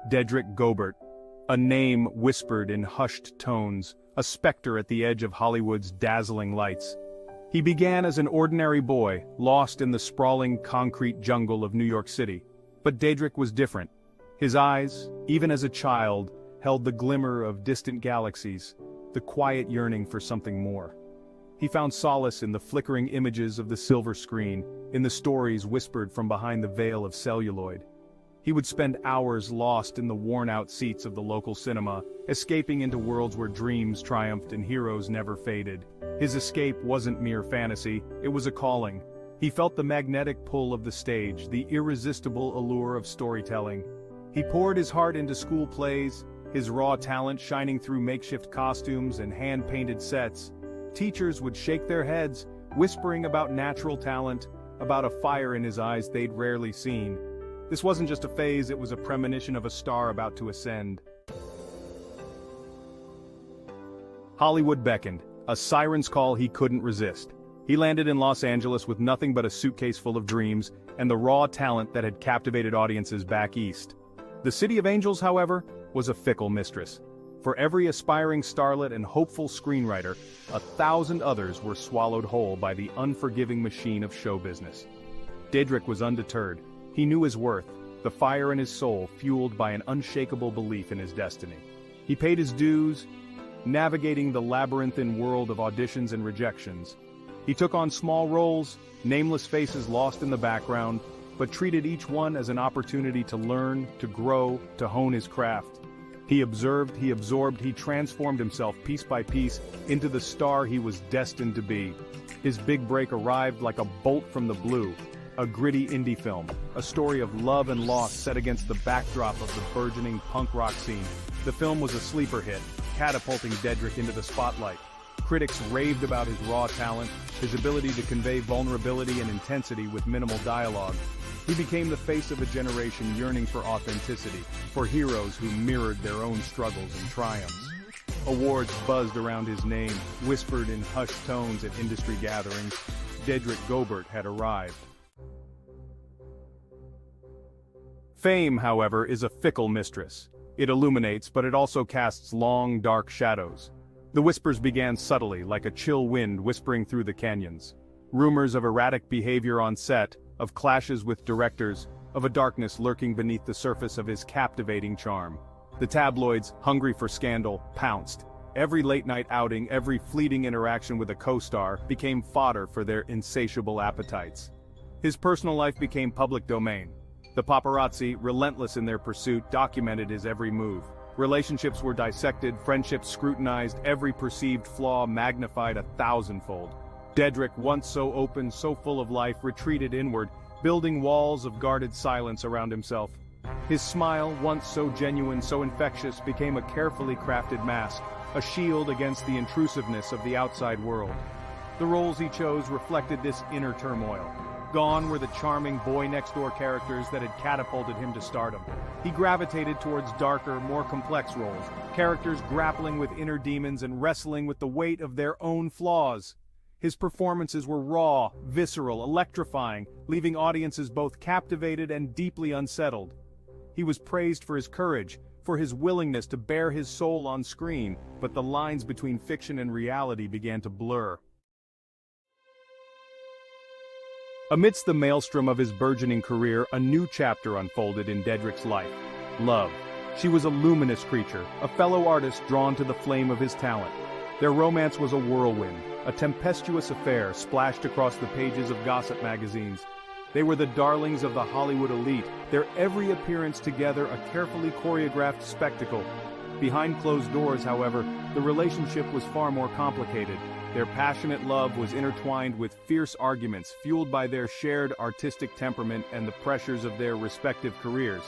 Dedrick Gobert, a name whispered in hushed tones, a specter at the edge of Hollywood's dazzling lights. He began as an ordinary boy, lost in the sprawling concrete jungle of New York City. But Dedrick was different. His eyes, even as a child, held the glimmer of distant galaxies, the quiet yearning for something more. He found solace in the flickering images of the silver screen, in the stories whispered from behind the veil of celluloid. He would spend hours lost in the worn-out seats of the local cinema, escaping into worlds where dreams triumphed and heroes never faded. His escape wasn't mere fantasy, it was a calling. He felt the magnetic pull of the stage, the irresistible allure of storytelling. He poured his heart into school plays, his raw talent shining through makeshift costumes and hand-painted sets. Teachers would shake their heads, whispering about natural talent, about a fire in his eyes they'd rarely seen. This wasn't just a phase, it was a premonition of a star about to ascend. Hollywood beckoned, a siren's call he couldn't resist. He landed in Los Angeles with nothing but a suitcase full of dreams and the raw talent that had captivated audiences back east. The City of Angels, however, was a fickle mistress. For every aspiring starlet and hopeful screenwriter, 1,000 others were swallowed whole by the unforgiving machine of show business. Dedrick was undeterred. He knew his worth, the fire in his soul fueled by an unshakable belief in his destiny. He paid his dues, navigating the labyrinthine world of auditions and rejections. He took on small roles, nameless faces lost in the background, but treated each one as an opportunity to learn, to grow, to hone his craft. He observed, he absorbed, he transformed himself piece by piece into the star he was destined to be. His big break arrived like a bolt from the blue, a gritty indie film, a story of love and loss set against the backdrop of the burgeoning punk rock scene. The film was a sleeper hit, catapulting Dedrick into the spotlight. Critics raved about his raw talent, his ability to convey vulnerability and intensity with minimal dialogue. He became the face of a generation yearning for authenticity, for heroes who mirrored their own struggles and triumphs. Awards buzzed around his name, whispered in hushed tones at industry gatherings. Dedrick Gobert had arrived. Fame, however, is a fickle mistress. It illuminates, but it also casts long, dark shadows. The whispers began subtly, like a chill wind whispering through the canyons. Rumors of erratic behavior on set, of clashes with directors, of a darkness lurking beneath the surface of his captivating charm. The tabloids, hungry for scandal, pounced. Every late-night outing, every fleeting interaction with a co-star became fodder for their insatiable appetites. His personal life became public domain. The paparazzi, relentless in their pursuit, documented his every move. Relationships were dissected, friendships scrutinized, every perceived flaw magnified 1,000-fold. Dedrick, once so open, so full of life, retreated inward, building walls of guarded silence around himself. His smile, once so genuine, so infectious, became a carefully crafted mask, a shield against the intrusiveness of the outside world. The roles he chose reflected this inner turmoil. Gone were the charming boy-next-door characters that had catapulted him to stardom. He gravitated towards darker, more complex roles, characters grappling with inner demons and wrestling with the weight of their own flaws. His performances were raw, visceral, electrifying, leaving audiences both captivated and deeply unsettled. He was praised for his courage, for his willingness to bare his soul on screen, but the lines between fiction and reality began to blur. Amidst the maelstrom of his burgeoning career, a new chapter unfolded in Dedrick's life. Love. She was a luminous creature, a fellow artist drawn to the flame of his talent. Their romance was a whirlwind, a tempestuous affair splashed across the pages of gossip magazines. They were the darlings of the Hollywood elite, their every appearance together a carefully choreographed spectacle. Behind closed doors, however, the relationship was far more complicated. Their passionate love was intertwined with fierce arguments fueled by their shared artistic temperament and the pressures of their respective careers.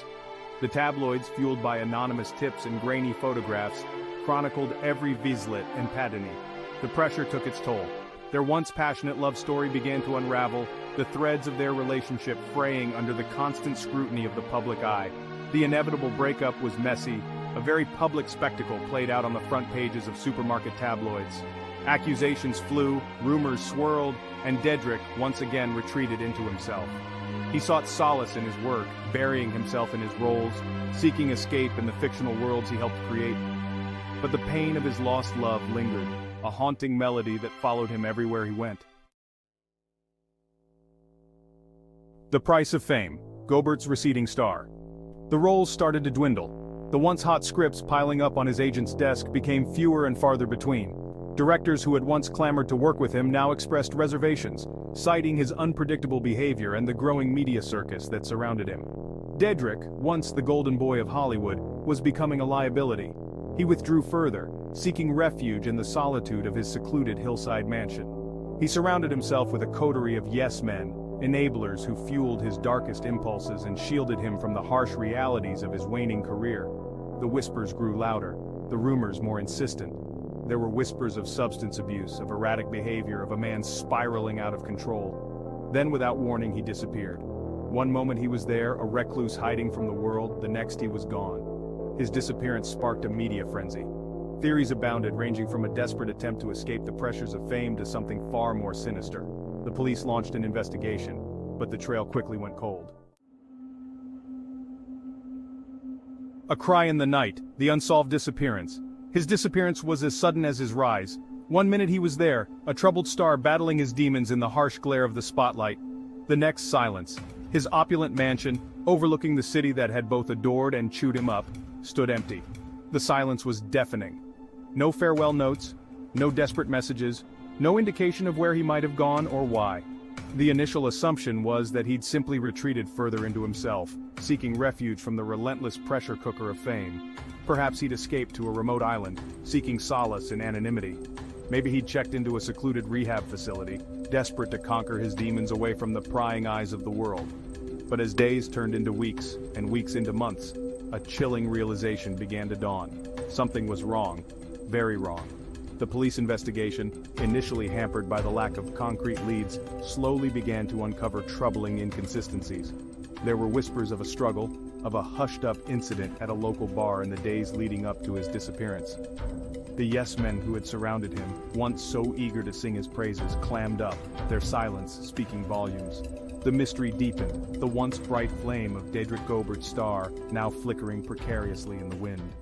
The tabloids, fueled by anonymous tips and grainy photographs, chronicled every vislet and patini. The pressure took its toll. Their once passionate love story began to unravel, the threads of their relationship fraying under the constant scrutiny of the public eye. The inevitable breakup was messy, a very public spectacle played out on the front pages of supermarket tabloids. Accusations flew, rumors swirled, and Dedrick once again retreated into himself. He sought solace in his work, burying himself in his roles, seeking escape in the fictional worlds he helped create. But the pain of his lost love lingered, a haunting melody that followed him everywhere he went. The price of fame, Gobert's receding star. The roles started to dwindle. The once hot scripts piling up on his agent's desk became fewer and farther between. Directors who had once clamored to work with him now expressed reservations, citing his unpredictable behavior and the growing media circus that surrounded him. Dedrick, once the golden boy of Hollywood, was becoming a liability. He withdrew further, seeking refuge in the solitude of his secluded hillside mansion. He surrounded himself with a coterie of yes-men, enablers who fueled his darkest impulses and shielded him from the harsh realities of his waning career. The whispers grew louder, the rumors more insistent. There were whispers of substance abuse, of erratic behavior, of a man spiraling out of control. Then without warning he disappeared. One moment he was there, a recluse hiding from the world, the next he was gone. His disappearance sparked a media frenzy. Theories abounded, ranging from a desperate attempt to escape the pressures of fame to something far more sinister. The police launched an investigation, but the trail quickly went cold. A cry in the night, the unsolved disappearance. His disappearance was as sudden as his rise. One minute he was there, a troubled star battling his demons in the harsh glare of the spotlight. The next, silence. His opulent mansion, overlooking the city that had both adored and chewed him up, stood empty. The silence was deafening. No farewell notes, no desperate messages, no indication of where he might have gone or why. The initial assumption was that he'd simply retreated further into himself, seeking refuge from the relentless pressure cooker of fame. Perhaps he'd escaped to a remote island, seeking solace in anonymity. Maybe he'd checked into a secluded rehab facility, desperate to conquer his demons away from the prying eyes of the world. But as days turned into weeks, and weeks into months, a chilling realization began to dawn. Something was wrong, very wrong. The police investigation, initially hampered by the lack of concrete leads, slowly began to uncover troubling inconsistencies. There were whispers of a struggle, of a hushed-up incident at a local bar in the days leading up to his disappearance. The yes-men who had surrounded him, once so eager to sing his praises, clammed up, their silence speaking volumes. The mystery deepened, the once bright flame of Dedrick Gobert's star now flickering precariously in the wind.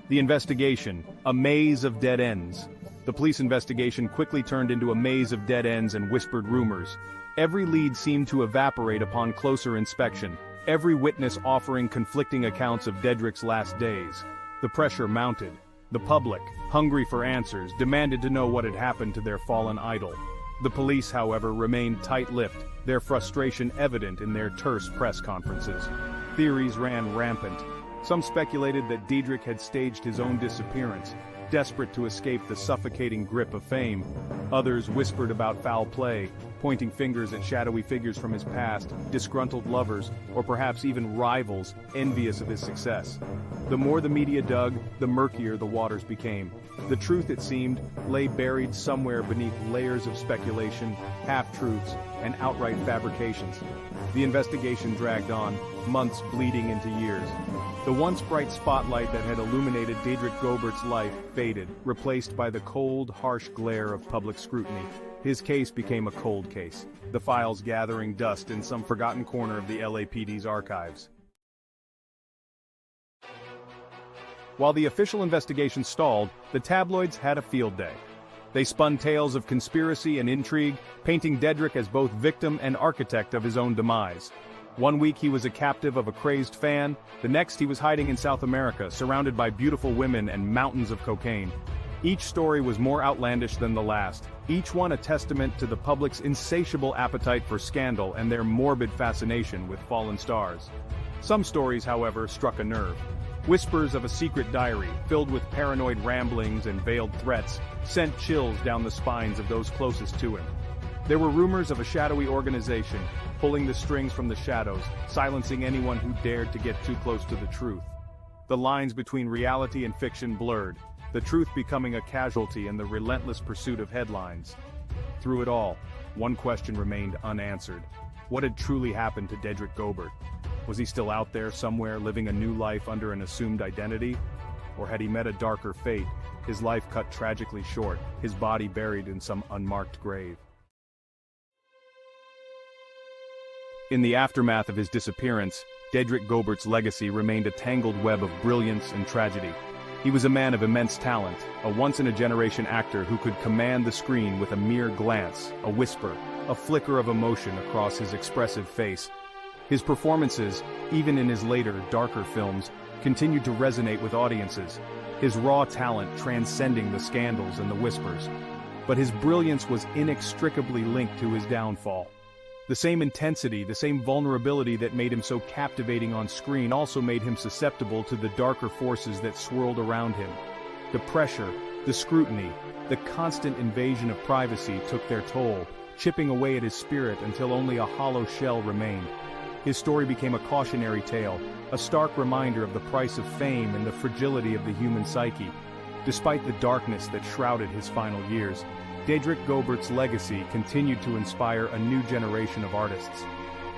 The investigation, a maze of dead ends. The police investigation quickly turned into a maze of dead ends and whispered rumors. Every lead seemed to evaporate upon closer inspection, every witness offering conflicting accounts of Dedrick's last days. The pressure mounted. The public, hungry for answers, demanded to know what had happened to their fallen idol. The police, however, remained tight-lipped, their frustration evident in their terse press conferences. Theories ran rampant. Some speculated that Dedrick had staged his own disappearance, desperate to escape the suffocating grip of fame. Others whispered about foul play, pointing fingers at shadowy figures from his past, disgruntled lovers, or perhaps even rivals, envious of his success. The more the media dug, the murkier the waters became. The truth, it seemed, lay buried somewhere beneath layers of speculation, half-truths, and outright fabrications. The investigation dragged on, months bleeding into years. The once bright spotlight that had illuminated Dedrick Gobert's life faded, replaced by the cold, harsh glare of public scrutiny. His case became a cold case, the files gathering dust in some forgotten corner of the LAPD's archives. While the official investigation stalled, the tabloids had a field day. They spun tales of conspiracy and intrigue, painting Dedrick as both victim and architect of his own demise. One week he was a captive of a crazed fan, the next he was hiding in South America, surrounded by beautiful women and mountains of cocaine. Each story was more outlandish than the last, each one a testament to the public's insatiable appetite for scandal and their morbid fascination with fallen stars. Some stories, however, struck a nerve. Whispers of a secret diary, filled with paranoid ramblings and veiled threats, sent chills down the spines of those closest to him. There were rumors of a shadowy organization, pulling the strings from the shadows, silencing anyone who dared to get too close to the truth. The lines between reality and fiction blurred, the truth becoming a casualty in the relentless pursuit of headlines. Through it all, one question remained unanswered. What had truly happened to Dedrick Gobert? Was he still out there somewhere living a new life under an assumed identity? Or had he met a darker fate, his life cut tragically short, his body buried in some unmarked grave? In the aftermath of his disappearance, Dedrick Gobert's legacy remained a tangled web of brilliance and tragedy. He was a man of immense talent, a once-in-a-generation actor who could command the screen with a mere glance, a whisper, a flicker of emotion across his expressive face. His performances, even in his later, darker films, continued to resonate with audiences, his raw talent transcending the scandals and the whispers. But his brilliance was inextricably linked to his downfall. The same intensity, the same vulnerability that made him so captivating on screen also made him susceptible to the darker forces that swirled around him. The pressure, the scrutiny, the constant invasion of privacy took their toll, chipping away at his spirit until only a hollow shell remained. His story became a cautionary tale, a stark reminder of the price of fame and the fragility of the human psyche. Despite the darkness that shrouded his final years, Dedrick Gobert's legacy continued to inspire a new generation of artists.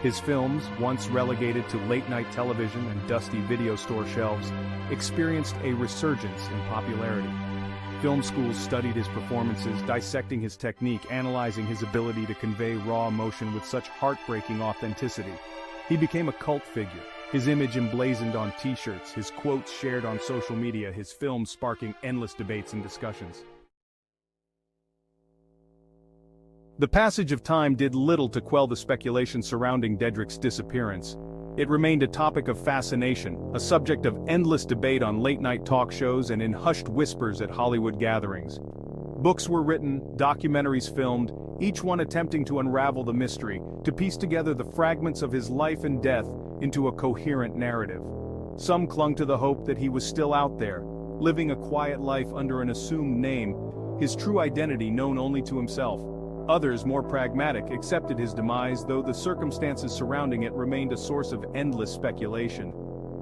His films, once relegated to late-night television and dusty video store shelves, experienced a resurgence in popularity. Film schools studied his performances, dissecting his technique, analyzing his ability to convey raw emotion with such heartbreaking authenticity. He became a cult figure, his image emblazoned on t-shirts, his quotes shared on social media, his films sparking endless debates and discussions. The passage of time did little to quell the speculation surrounding Dedrick's disappearance. It remained a topic of fascination, a subject of endless debate on late-night talk shows and in hushed whispers at Hollywood gatherings. Books were written, documentaries filmed, each one attempting to unravel the mystery, to piece together the fragments of his life and death into a coherent narrative. Some clung to the hope that he was still out there, living a quiet life under an assumed name, his true identity known only to himself. Others, more pragmatic, accepted his demise, though the circumstances surrounding it remained a source of endless speculation.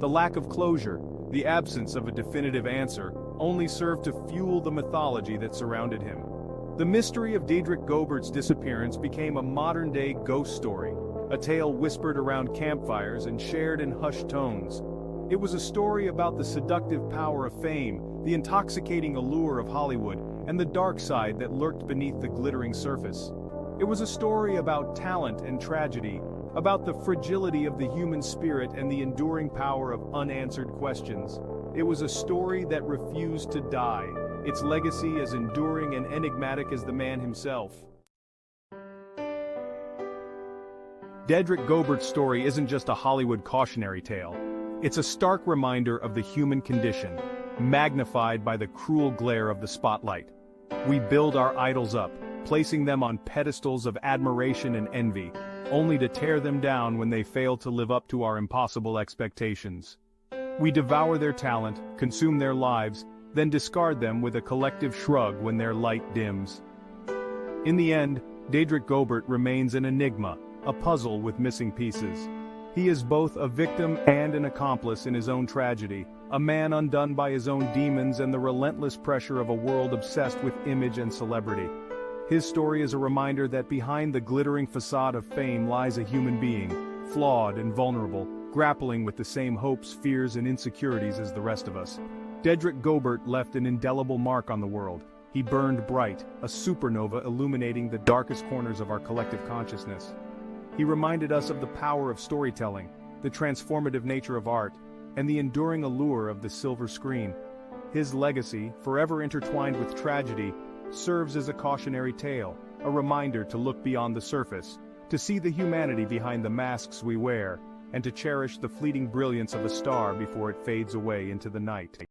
The lack of closure, the absence of a definitive answer, only served to fuel the mythology that surrounded him. The mystery of Dedrick Gobert's disappearance became a modern-day ghost story, a tale whispered around campfires and shared in hushed tones. It was a story about the seductive power of fame, the intoxicating allure of Hollywood, and the dark side that lurked beneath the glittering surface. It was a story about talent and tragedy, about the fragility of the human spirit and the enduring power of unanswered questions. It was a story that refused to die, its legacy as enduring and enigmatic as the man himself. Dedrick Gobert's story isn't just a Hollywood cautionary tale. It's a stark reminder of the human condition, magnified by the cruel glare of the spotlight. We build our idols up, placing them on pedestals of admiration and envy, only to tear them down when they fail to live up to our impossible expectations. We devour their talent, consume their lives, then discard them with a collective shrug when their light dims. In the end, Dedrick Gobert remains an enigma, a puzzle with missing pieces. He is both a victim and an accomplice in his own tragedy, a man undone by his own demons and the relentless pressure of a world obsessed with image and celebrity. His story is a reminder that behind the glittering facade of fame lies a human being, flawed and vulnerable, grappling with the same hopes, fears, and insecurities as the rest of us. Dedrick Gobert left an indelible mark on the world. He burned bright, a supernova illuminating the darkest corners of our collective consciousness. He reminded us of the power of storytelling, the transformative nature of art, and the enduring allure of the silver screen. His legacy, forever intertwined with tragedy, serves as a cautionary tale, a reminder to look beyond the surface, to see the humanity behind the masks we wear, and to cherish the fleeting brilliance of a star before it fades away into the night.